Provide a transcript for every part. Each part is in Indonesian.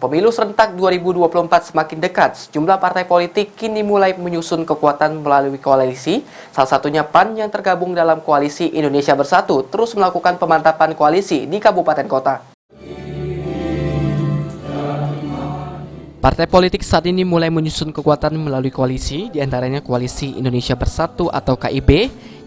Pemilu serentak 2024 semakin dekat. Sejumlah partai politik kini mulai menyusun kekuatan melalui koalisi. Salah satunya PAN yang tergabung dalam koalisi Indonesia Bersatu terus melakukan pemantapan koalisi di kabupaten kota. Partai politik saat ini mulai menyusun kekuatan melalui koalisi, diantaranya Koalisi Indonesia Bersatu atau KIB,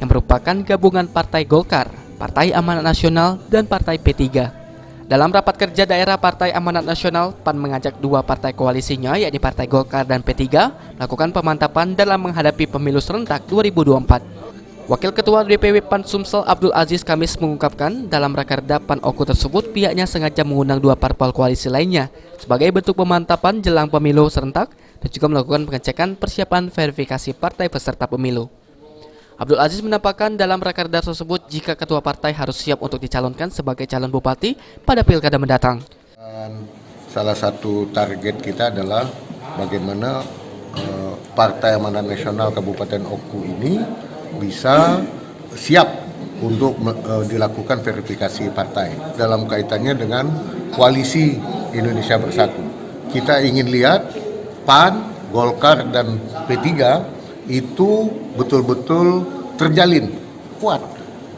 yang merupakan gabungan Partai Golkar, Partai Amanat Nasional, dan Partai P3. Dalam rapat kerja daerah Partai Amanat Nasional, PAN mengajak dua partai koalisinya, yakni Partai Golkar dan P3, melakukan pemantapan dalam menghadapi pemilu serentak 2024. Wakil Ketua DPW PAN Sumsel Abdul Aziz Kamis mengungkapkan dalam rakerda PAN Oku tersebut pihaknya sengaja mengundang dua parpol koalisi lainnya sebagai bentuk pemantapan jelang pemilu serentak dan juga melakukan pengecekan persiapan verifikasi partai peserta pemilu. Abdul Aziz menambahkan dalam rakerda tersebut jika ketua partai harus siap untuk dicalonkan sebagai calon bupati pada pilkada mendatang. Salah satu target kita adalah bagaimana Partai Amanat Nasional Kabupaten Oku ini bisa siap untuk dilakukan verifikasi partai dalam kaitannya dengan koalisi Indonesia Bersatu. Kita ingin lihat PAN, Golkar, dan P3 itu betul-betul terjalin kuat.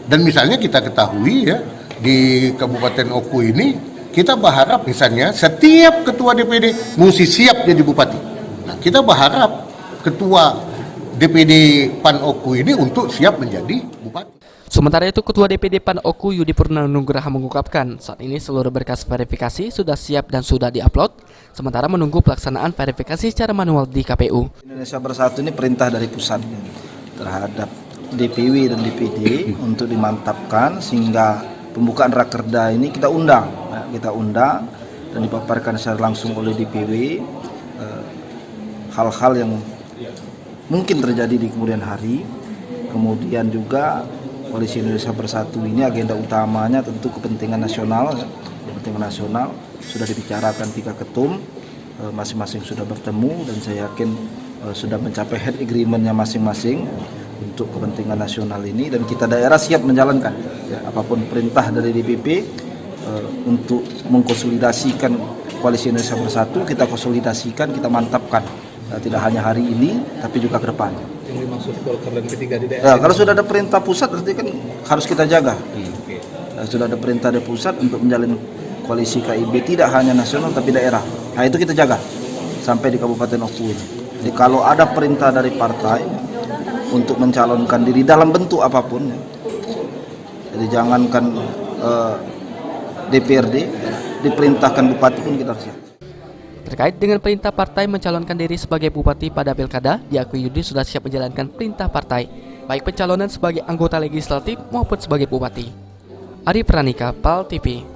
Dan misalnya kita ketahui ya, di Kabupaten Oku ini kita berharap misalnya setiap ketua DPD mesti siap jadi bupati. Nah, kita berharap ketua DPD PAN Oku ini untuk siap menjadi bupati. Sementara itu, Ketua DPD PAN Oku Yudi Purnanugraha mengungkapkan saat ini seluruh berkas verifikasi sudah siap dan sudah diupload, sementara menunggu pelaksanaan verifikasi secara manual di KPU. Indonesia Bersatu ini perintah dari pusat terhadap DPW dan DPD untuk dimantapkan sehingga pembukaan rakerda ini kita undang dan dipaparkan secara langsung oleh DPW hal-hal yang mungkin terjadi di kemudian hari. Kemudian juga Koalisi Indonesia Bersatu ini agenda utamanya tentu kepentingan nasional. Kepentingan nasional sudah dibicarakan 3 ketum, masing-masing sudah bertemu dan saya yakin sudah mencapai head agreement-nya masing-masing untuk kepentingan nasional ini, dan kita daerah siap menjalankan ya, apapun perintah dari DPP untuk mengkonsolidasikan Koalisi Indonesia Bersatu. Kita konsolidasikan, kita mantapkan, tidak hanya hari ini tapi juga ke depan. Yang dimaksud Golkar dan P3 di daerah. Kalau sudah ada perintah pusat berarti kan harus kita jaga. Sudah ada perintah dari pusat untuk menjalin koalisi KIB tidak hanya nasional tapi daerah. Nah, itu kita jaga sampai di Kabupaten Oku ini. Jadi kalau ada perintah dari partai untuk mencalonkan diri dalam bentuk apapun, jadi jangankan DPRD, diperintahkan bupati pun kita harus siap. Terkait dengan perintah partai mencalonkan diri sebagai bupati pada pilkada, diakui Yudi sudah siap menjalankan perintah partai, baik pencalonan sebagai anggota legislatif maupun sebagai bupati. Ari Pranika, PAL TV.